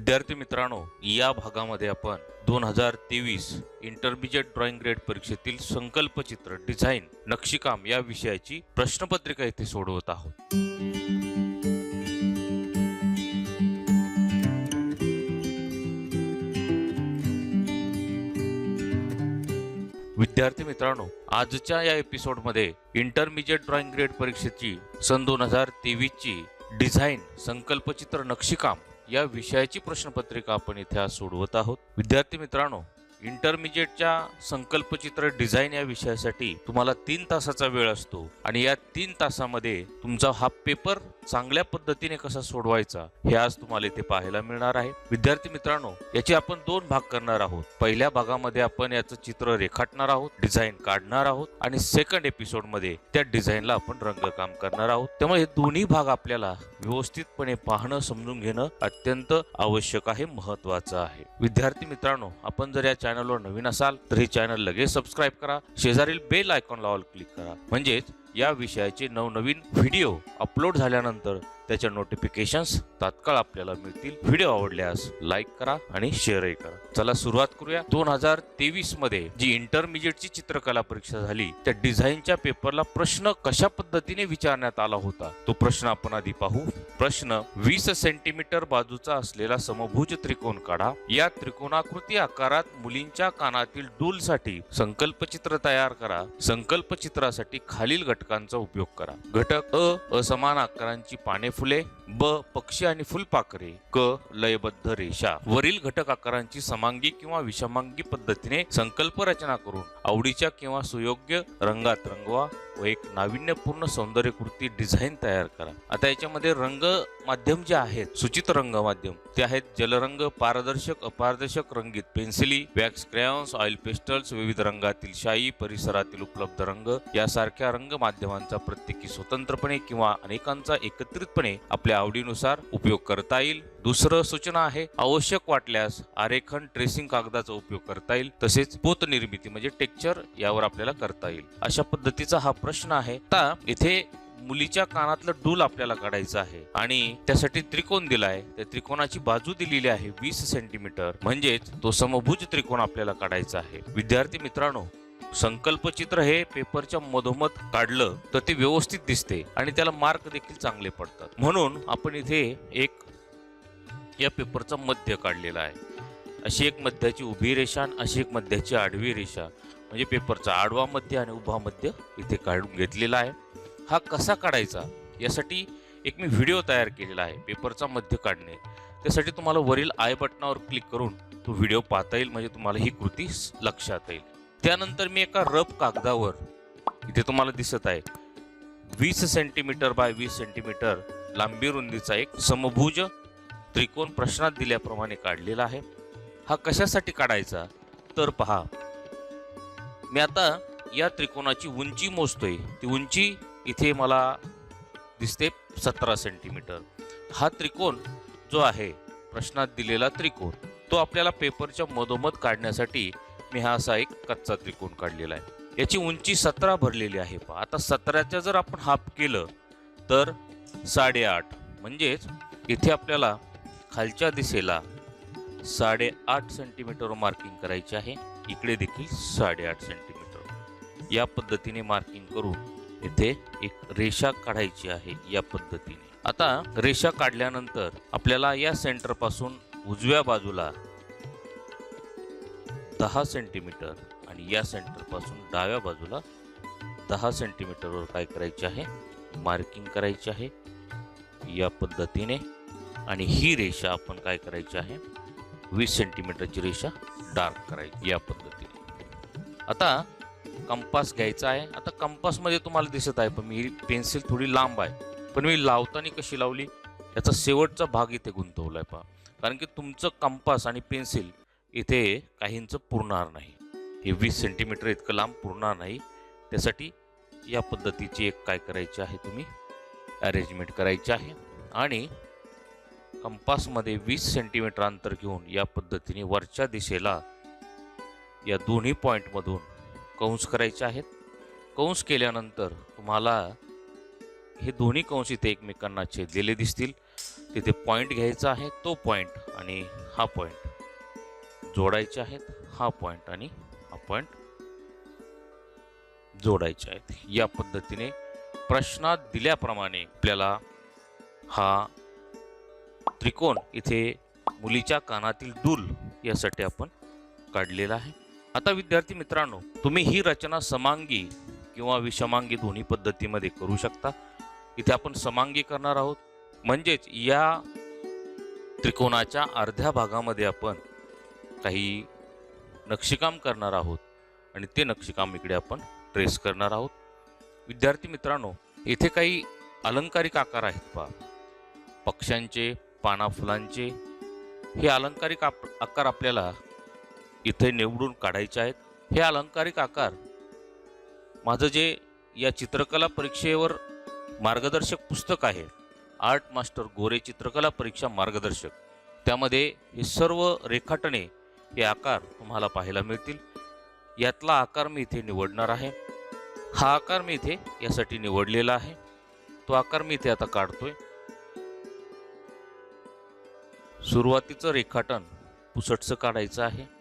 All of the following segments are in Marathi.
विद्यार्थी मित्रांनो, या भागामध्ये आपण 2023 इंटरमिजिएट ड्रॉइंग ग्रेड परीक्षेतील संकल्पचित्र डिझाईन नक्षीकाम या विषयाची प्रश्नपत्रिका इथे सोडवत आहोत। विद्यार्थी मित्रांनो, आजच्या या एपिसोडमध्ये इंटरमिजिएट ड्रॉइंग ग्रेड परीक्षेची सन 2023 ची डिझाईन संकल्पचित्र नक्षीकाम या विषयाची प्रश्नपत्रिका आपण इथे आज सोडवत आहोत। विद्यार्थी मित्रांनो, इंटरमिजिएटच्या संकल्पचित्र डिझाईन या विषयासाठी तुम्हाला 3 तासाचा वेळ असतो आणि या 3 तासामध्ये तुमचा हा पेपर चांगल्या पद्धतीने कसा सोडवायचा हे आज तुम्हाला इथे पाहायला मिळणार आहे। विद्यार्थी मित्रांनो, याचे आपण 2 भाग करणार आहोत। पहिल्या भागामध्ये आपण याचं चित्र रेखाटणार आहोत, डिझाईन काढणार आहोत आणि सेकंड एपिसोड मध्ये त्या डिझाईनला आपण रंगकाम करणार आहोत। त्यामुळे हे दोन्ही भाग आपल्याला व्यवस्थितपणे पाहणं, समजून घेणं अत्यंत आवश्यक आहे, महत्त्वाचं आहे। विद्यार्थी मित्रांनो, आपण जर या चॅनलवर नवीन असाल तर हे चॅनल लगेच सबस्क्राइब करा, शेजारील बेल आयकॉनला ऑल क्लिक करा, म्हणजेच या विषयाचे नवनवीन व्हिडिओ अपलोड झाल्यानंतर त्याच्या नोटिफिकेशन्स तात्काळ आपल्याला मिळतील। व्हिडिओ आवडल्यास लाईक करा आणि शेअरही करा। चला सुरुवात करूया। 2023 मध्ये जी इंटरमिजिएटची चित्रकला परीक्षा झाली त्या डिझाईनच्या पेपरला प्रश्न कशा पद्धतीने विचारण्यात आला होता तो प्रश्न आपण आधी पाहू। प्रश्न: 20 सेंटीमीटर बाजूचा असलेला समभुज त्रिकोण काढा। या त्रिकोणाकृती आकारात मुलींच्या कानातील डूलसाठी संकल्पचित्र तयार करा। संकल्पचित्रासाठी खालील घटकांचा उपयोग करा। घटक: अ असमान आकारांची पाने फुले, ब पक्षी आणि फुलपाखरे, क लयबद्ध रेषा। वरील घटक आकारांची समांगी किंवा विषमांगी पद्धतीने संकल्प रचना करून आवडीच्या किंवा सुयोग्य रंगात रंगवा व एक नाविन्यपूर्ण सौंदर्यकृती डिझाईन तयार करा। आता याच्यामध्ये रंग माध्यम जे आहेत, सूचित रंग माध्यम ते आहेत जलरंग, पारदर्शक, अपारदर्शक, रंगीत पेन्सिली, वॅक्स क्रेयॉन्स, ऑइल पेस्टल्स, विविध रंगातील शाई, परिसरातील उपलब्ध रंग यासारख्या रंग माध्यमांचा प्रत्येकी स्वतंत्रपणे किंवा अनेकांचा एकत्रितपणे आपल्या आवडीनुसार उपयोग करता येईल। दुसरं सूचना आहे, आवश्यक वाटल्यास आरेखन ट्रेसिंग कागदाचा उपयोग करता येईल, तसेच पोत निर्मिती म्हणजे टेक्स्चर यावर आपल्याला करता येईल। अशा पद्धतीचा हा प्रश्न आहे। आता इथे मुलीच्या कानातलं डूल आपल्याला काढायचं आहे आणि त्यासाठी त्रिकोण दिलाय, त्या त्रिकोणाची बाजू दिलेली आहे 20 सेंटीमीटर, म्हणजेच तो समभुज त्रिकोण आपल्याला काढायचा आहे। विद्यार्थी मित्रांनो, संकल्पचित्र हे पेपरच्या मधोमध काढलं तर ते व्यवस्थित दिसते आणि त्याला मार्क देखील चांगले पडतात, म्हणून आपण इथे एक या पेपरचा मध्य काढलेला आहे। अशी एक मध्याची उभी रेषा आणि अशी एक मध्याची आडवी रेषा, म्हणजे पेपरचा आडवा मध्य आणि उभा मध्य इथे काढून घेतलेला आहे। हा कसा काढायचा यासाठी एक मी व्हिडिओ तयार केलेला आहे, पेपरचा मध्य काढणे। त्यासाठी तुम्हाला वरील आय बटनावर क्लिक करून तो व्हिडिओ पाहता येईल, म्हणजे तुम्हाला ही कृती लक्षात येईल। त्यानंतर मी एका रफ कागदावर इथे तुम्हाला दिसत आहे 20 सेंटीमीटर बाय 20 सेंटीमीटर लांबी रुंदीचा एक समभुज त्रिकोण प्रश्नात दिल्याप्रमाणे काढलेला आहे। हा कशासाठी काढायचा तर पहा, मी आता या त्रिकोणाची उंची मोजतोय। ती उंची इथे मला दिसते 17 सेंटीमीटर। हा त्रिकोण जो आहे प्रश्नात दिलेला त्रिकोण, तो आपल्याला पेपरच्या मधोमध काढण्यासाठी मी हा असा एक कच्चा त्रिकोण काढलेला आहे। याची उंची 17 भरलेली आहे। पहा, आता 17च्या जर आपण हाफ केलं तर 8.5, म्हणजेच इथे आपल्याला खालच्या दिशेला 8.5 सेंटीमीटर मार्किंग करायचे आहे, इकडे देखील 8.5 सेंटीमीटर। या पद्धतीने मार्किंग करून इथे एक रेषा काढायची आहे या पद्धतीने। आता रेषा काढल्यानंतर आपल्याला या सेंटर पासून उजव्या बाजूला 10 सेंटीमीटर आणि या सेंटर पासून डाव्या बाजूला 10 सेंटीमीटरवर काय करायचे आहे, मार्किंग करायची आहे या पद्धतीने। आणि ही रेषा आपण काय करायची आहे, 20 सेंटीमीटरची रेषा डार्क करायची या पद्धतीने। आता कंपास घ्यायचा आहे। आता कंपास मध्ये तुम्हाला दिसत आहे पण मी पेन्सिल थोडी लांब आहे, पण मी लावताना कशी लावली याचा शेवटचा भाग इथे गुंतवलाय पहा, कारण की तुमचं कंपास आणि पेन्सिल इथे काहींचं पुरणार नाही, हे 20 सेंटीमीटर इतकं लांब पुरणार नाही। त्यासाठी या पद्धतीची एक काय करायची आहे, तुम्ही अरेंजमेंट करायची आहे आणि कंपासमध्ये 20 सेंटीमीटर अंतर घेऊन या पद्धतीने वरच्या दिशेला या दोन्ही पॉइंटमधून कंस करायचे आहेत। कंस केल्यानंतर तुम्हाला हे दोन्ही कंस इथे एकमेकांना छेदलेले दिसतील तिथे पॉइंट घ्यायचा आहे, तो पॉइंट आणि हा पॉइंट जोडायचे आहेत, हा पॉइंट आणि हा पॉइंट जोडायचे आहेत. या पद्धतीने प्रश्नात दिल्याप्रमाणे आपल्याला हा त्रिकोण इथे मुलीच्या कानातील डूल यासाठी आपण काढलेला आहे. आता विद्यार्थी मित्रांनो, तुम्ही ही रचना समांगी किंवा विषमांगी दोन्ही पद्धतीमध्ये करू शकता. इथे आपण समांगी करणार आहोत, म्हणजेच या त्रिकोणाच्या अर्ध्या भागामध्ये आपण काही नक्षीकाम करणार आहोत आणि ते नक्षीकाम इकडे आपण ट्रेस करणार आहोत. विद्यार्थी मित्रांनो, इथे काही अलंकारिक आकार आहेत पहा. पक्ष्यांचे, पाना फुलांचे हे अलंकारिक आकार आपल्याला इथे निवडून काढायचे आहेत. हे अलंकारिक आकार माझं जे या चित्रकला परीक्षेवर मार्गदर्शक पुस्तक आहे, आर्ट मास्टर गोरे चित्रकला परीक्षा मार्गदर्शक, त्यामध्ये हे सर्व रेखाटने हे आकार तुम्हाला पाहायला मिळतील. यातला आकार मी इथे निवडणार आहे. हा आकार मी इथे यासाठी निवडलेला आहे. तो आकार मी इथे आता काढतोय. सुरुवातीचं रेखाटन पुसटचं काढायचं आहे.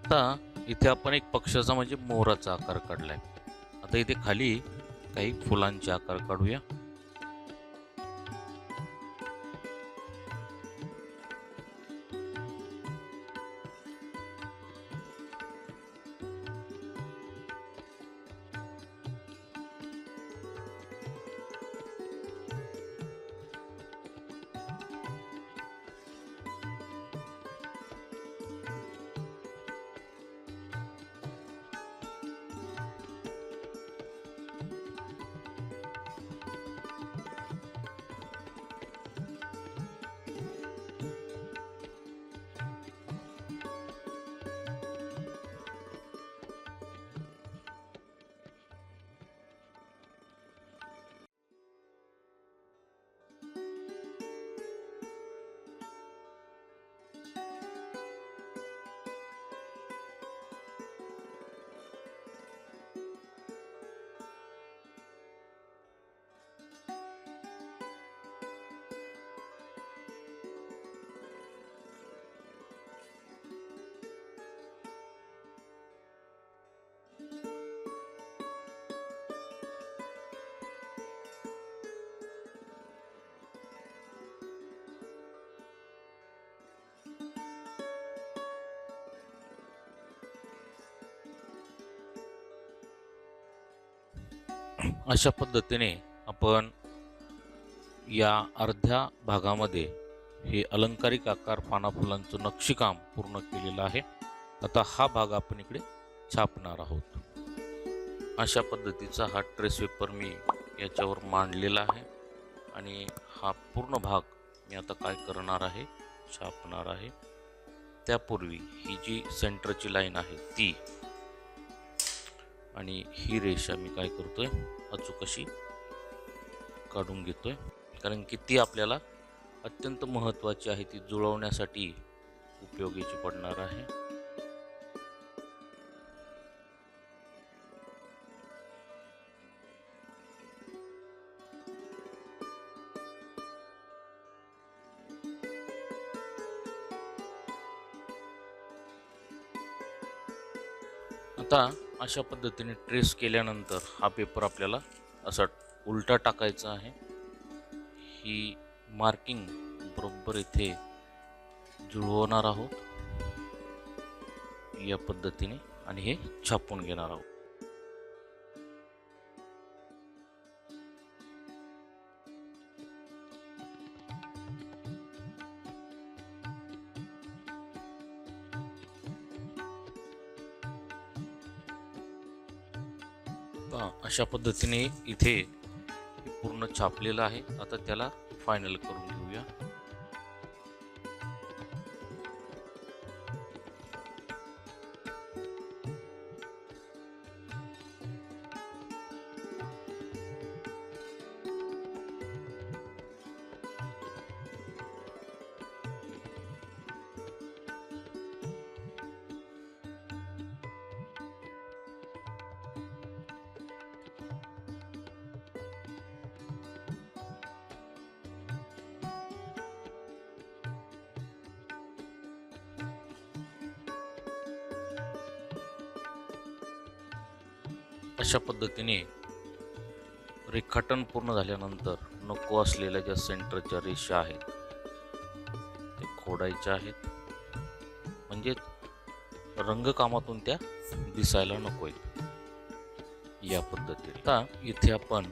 आता इथे आपण एक पक्षाचा म्हणजे मोराचा आकार काढलाय. आता इथे खाली काही फुलांचे आकार काढूया. अशा पद्धतीने आपण या अर्ध्या भागामध्ये हे अलंकारिक आकार पाना फुलांचं नक्षीकाम पूर्ण केलेलं आहे. आता हा भाग आपण इकडे छापणार आहोत. अशा पद्धतीचा हा ट्रेस पेपर मी याच्यावर मांडलेला आहे आणि हा पूर्ण भाग मी आता काय करणार आहे, छापणार आहे. त्यापूर्वी ही जी सेंटरची लाईन आहे ती आणि ही रेषा मी काय करतोय, अचूक अशी काढून घेतोय, कारण की ती आपल्याला अत्यंत महत्त्वाची आहे, ती जुळवण्यासाठी उपयोगीची पडणार आहे. आता अशा पद्धतीने ट्रेस केल्यानंतर हा पेपर आपल्याला असा उलटा टाकायचा आहे. ही मार्किंग बरोबर इथे जुळवणार आहोत या पद्धतीने आणि हे छापून घेणार आहोत. अशा पद्धतीने इथे पूर्ण छापलेलं आहे. आता त्याला फायनल करून घेऊया. अशा पद्धतीने रेखाटन पूर्ण झाल्यानंतर नको असलेल्या ज्या सेंटरच्या रेषा आहेत ते खोडायच्या आहेत, म्हणजे रंगकामातून त्या दिसायला नको आहेत या पद्धतीने. आता इथे आपण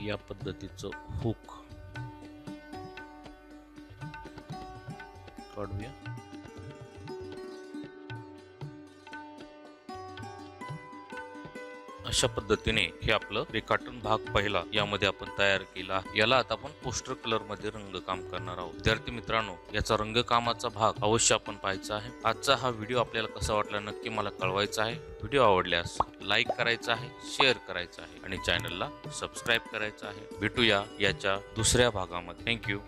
या पद्धतीचं हुक काढूया. अशा पद्धतीने हे आपलं रेखाटन भाग पहिला यामध्ये आपण तयार केला. याला आता आपण पोस्टर कलर मध्ये रंगकाम करणार आहोत. विद्यार्थी मित्रांनो, याचा रंगकामाचा भाग अवश्य आपण पाहायचा आहे. आजचा हा व्हिडिओ आपल्याला कसा वाटला नक्की मला कळवायचा आहे. व्हिडिओ आवडल्यास लाईक करायचा आहे, शेअर करायचा आहे आणि चॅनलला सबस्क्राईब करायचं आहे. भेटूया याच्या दुसऱ्या भागामध्ये. थँक्यू.